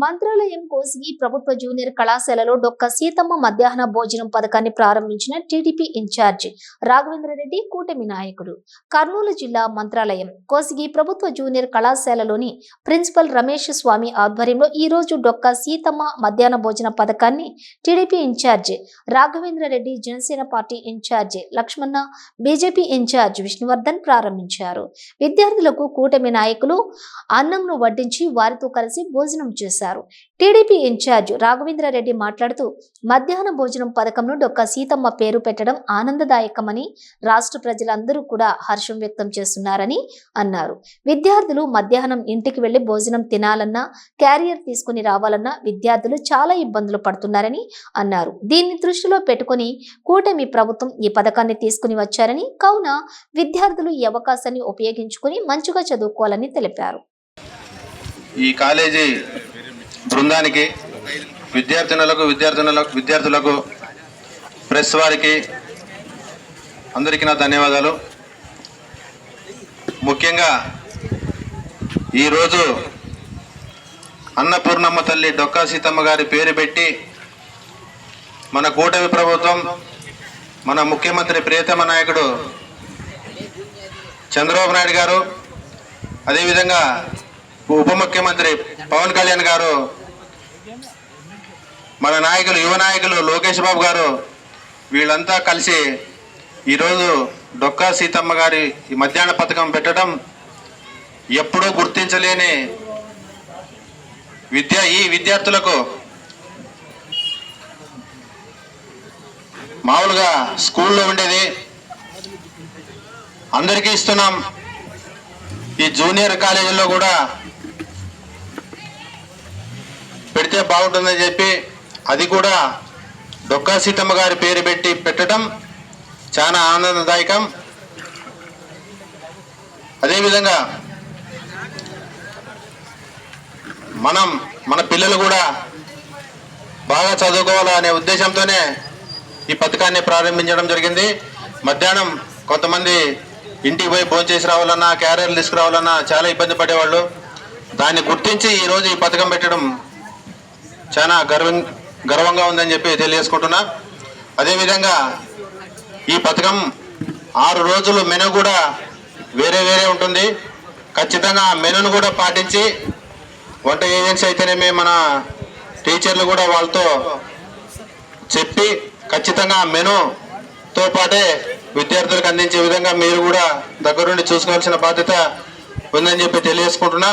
మంత్రాలయం కోసిగి ప్రభుత్వ జూనియర్ కళాశాలలో డొక్క సీతమ్మ మధ్యాహ్న భోజనం పథకాన్ని ప్రారంభించిన టీడీపీ ఇన్ఛార్జి రాఘవేంద్రరెడ్డి కూటమి నాయకుడు. కర్నూలు జిల్లా మంత్రాలయం కోసిగి ప్రభుత్వ జూనియర్ కళాశాలలోని ప్రిన్సిపల్ రమేష్ స్వామి ఆధ్వర్యంలో ఈ రోజు డొక్క సీతమ్మ మధ్యాహ్న భోజన పథకాన్ని TDP incharge Raghavendra Reddy, Janasena party incharge Lakshmana, BJP incharge Vishnuvardhan ప్రారంభించారు. విద్యార్థులకు కూటమి నాయకులు అన్నంను వడ్డించి వారితో కలిసి భోజనం చేశారు. టీడీపీ ఇన్ఛార్జ్ రాఘవేంద్రరెడ్డి మాట్లాడుతూ మధ్యాహ్న భోజనం పథకంలో డొక్క సీతమ్మ పేరు పెట్టడం ఆనందదాయకమని, రాష్ట్ర ప్రజలందరూ కూడా హర్షం వ్యక్తం చేస్తున్నారని అన్నారు. విద్యార్థులు మధ్యాహ్నం ఇంటికి వెళ్లి భోజనం తినాలన్నా, క్యారియర్ తీసుకుని రావాలన్నా విద్యార్థులు చాలా ఇబ్బందులు పడుతున్నారని అన్నారు. దీన్ని దృష్టిలో పెట్టుకుని కూటమి ప్రభుత్వం ఈ పథకాన్ని తీసుకుని వచ్చారని, కావున విద్యార్థులు ఈ అవకాశాన్ని ఉపయోగించుకుని మంచిగా చదువుకోవాలని తెలిపారు. ఈ కాలేజీ బృందానికి, విద్యార్థులకు ప్రెస్ వారికి అందరికీ నా ధన్యవాదాలు. ముఖ్యంగా ఈరోజు అన్నపూర్ణమ్మ తల్లి డొక్కా సీతమ్మ గారి పేరు పెట్టి మన కూటమి ప్రభుత్వం, మన ముఖ్యమంత్రి ప్రియతమ నాయకుడు చంద్రబాబు నాయుడు గారు, అదేవిధంగా ఉప ముఖ్యమంత్రి పవన్ కళ్యాణ్ గారు, మన నాయకులు, యువ నాయకులు లోకేష్ బాబు గారు, వీళ్ళంతా కలిసి ఈరోజు డొక్కా సీతమ్మ గారి ఈ మధ్యాహ్న పథకం పెట్టడం ఎప్పుడూ గుర్తించలేని ఈ విద్యార్థులకు మామూలుగా స్కూల్లో ఉండేది అందరికీ ఇస్తున్నాం, ఈ జూనియర్ కాలేజీల్లో కూడా పెడితే బాగుంటుందని చెప్పి అది కూడా డొక్కా సీతమ్మ గారి పేరు పెట్టి పెట్టడం చాలా ఆనందదాయకం. అదేవిధంగా మన పిల్లలు కూడా బాగా చదువుకోవాలనే ఉద్దేశంతోనే ఈ పథకాన్ని ప్రారంభించడం జరిగింది. మధ్యాహ్నం కొంతమంది ఇంటికి పోయి భోజనం చేసి రావాలన్నా, క్యారియర్లు తీసుకురావాలన్నా చాలా ఇబ్బంది పడేవాళ్ళు. దాన్ని గుర్తించి ఈరోజు ఈ పథకం పెట్టడం చాలా గర్వంగా ఉందని చెప్పి తెలియజేసుకుంటున్నా. అదేవిధంగా ఈ పథకం 6 రోజులు మెనూ కూడా వేరే ఉంటుంది. ఖచ్చితంగా ఆ మెనూను కూడా పాటించి వంట ఏజెన్సీ అయితేనేమి మన టీచర్లు కూడా వాళ్ళతో చెప్పి ఖచ్చితంగా ఆ మెనూతో పాటే విద్యార్థులకు అందించే విధంగా మీరు కూడా దగ్గరుండి చూసుకోవాల్సిన బాధ్యత ఉందని చెప్పి తెలియజేసుకుంటున్నా.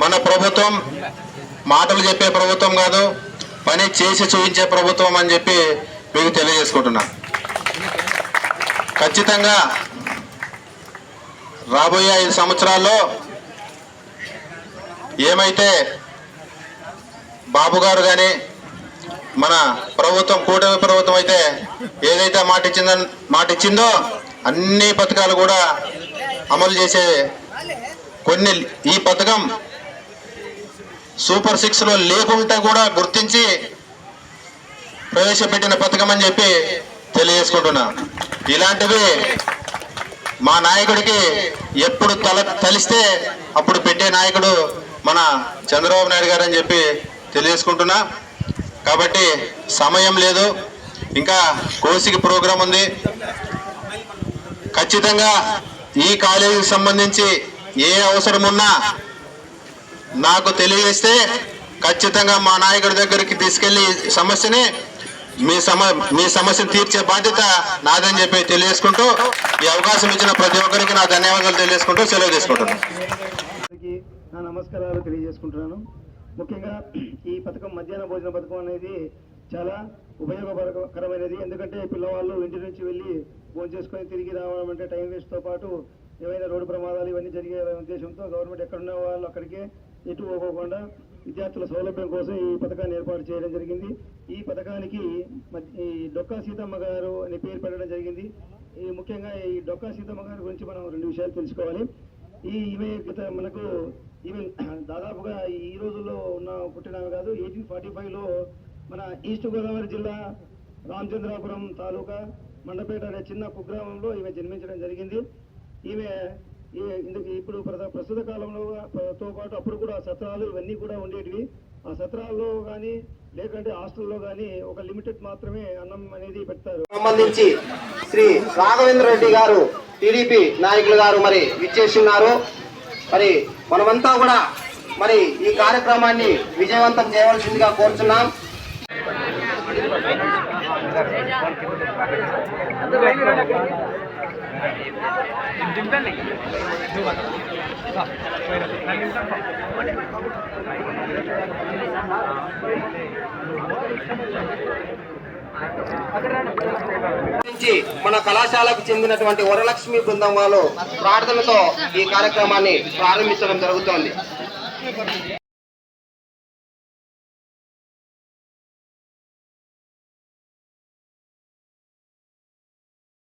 మన ప్రభుత్వం మాటలు చెప్పే ప్రభుత్వం కాదు, పని చేసి చూపించే ప్రభుత్వం అని చెప్పి మీకు తెలియజేసుకుంటున్నా. ఖచ్చితంగా రాబోయే 5 సంవత్సరాల్లో ఏమైతే బాబు గారు కానీ మన ప్రభుత్వం, కూటమి ప్రభుత్వం అయితే ఏదైతే మాట ఇచ్చిందో అన్ని పథకాలు కూడా అమలు చేసే ఈ పథకం సూపర్ 6లో లేకుండా కూడా గుర్తించి ప్రవేశపెట్టిన పథకం అని చెప్పి తెలియజేసుకుంటున్నా. ఇలాంటివి మా నాయకుడికి ఎప్పుడు తలిస్తే అప్పుడు పెట్టే నాయకుడు మన చంద్రబాబు నాయుడు గారు అని చెప్పి తెలియజేసుకుంటున్నా. కాబట్టి సమయం లేదు, ఇంకా కోసికి ప్రోగ్రాం ఉంది. ఖచ్చితంగా ఈ కాలేజీకి సంబంధించి ఏ అవసరం ఉన్నా నాకు తెలియజేస్తే ఖచ్చితంగా మా నాయకుడి దగ్గరికి తీసుకెళ్లి సమస్యని మీ సమస్యను తీర్చే బాధ్యత నాదని చెప్పి తెలియజేసుకుంటూ ఈ అవకాశం ఇచ్చిన ప్రతి ఒక్కరికి నా ధన్యవాదాలు తెలియజేసుకుంటూ సెలవు తీసుకుంటున్నాను. నా నమస్కారాలు తెలియజేసుకుంటున్నాను. ముఖ్యంగా ఈ పథకం మధ్యాహ్న భోజన పథకం అనేది చాలా ఉపయోగకరమైనది. ఎందుకంటే పిల్లవాళ్ళు ఇంటి నుంచి వెళ్ళి భోజనం చేసుకొని తిరిగి రావడం అంటే టైం వేస్ట్తో పాటు ఏవైనా రోడ్డు ప్రమాదాలు ఇవన్నీ జరిగే ఉద్దేశంతో గవర్నమెంట్ ఎక్కడున్న వాళ్ళు అక్కడికే ఎటు పోకుండా విద్యార్థుల సౌలభ్యం కోసం ఈ పథకాన్ని ఏర్పాటు చేయడం జరిగింది. ఈ పథకానికి ఈ డొక్కా సీతమ్మ గారు అనే పేరు పెట్టడం జరిగింది. ఈ ముఖ్యంగా ఈ డొక్కా సీతమ్మ గారి గురించి మనం 2 విషయాలు తెలుసుకోవాలి. ఈమె దాదాపుగా ఈ రోజుల్లో పుట్టినవి కాదు. 1845లో మన ఈస్ట్ గోదావరి జిల్లా రామచంద్రాపురం తాలూకా మండపేట అనే చిన్న కుగ్రామంలో ఈమె జన్మించడం జరిగింది. ఈమె ఇప్పుడు ప్రస్తుత కాలంలో తో పాటు అప్పుడు కూడా సత్రాలు ఇవన్నీ కూడా ఉండేటివి. ఆ సత్రాల్లో కానీ లేకంటే హాస్టల్లో కానీ ఒక లిమిటెడ్ మాత్రమే అన్నం అనేది పెడతారు. సంబంధించి శ్రీ రాఘవేంద్ర రెడ్డి గారు టీడీపీ నాయకులు గారు మరి విచ్చేసి ఉన్నారు. మరి మనమంతా కూడా మరి ఈ కార్యక్రమాన్ని విజయవంతం చేయవలసిందిగా కోరుతున్నాం. మన కళాశాలకు చెందినటువంటి వరలక్ష్మి బృందం వాళ్ళు ప్రార్థనతో ఈ కార్యక్రమాన్ని ప్రారంభించడం జరుగుతోంది.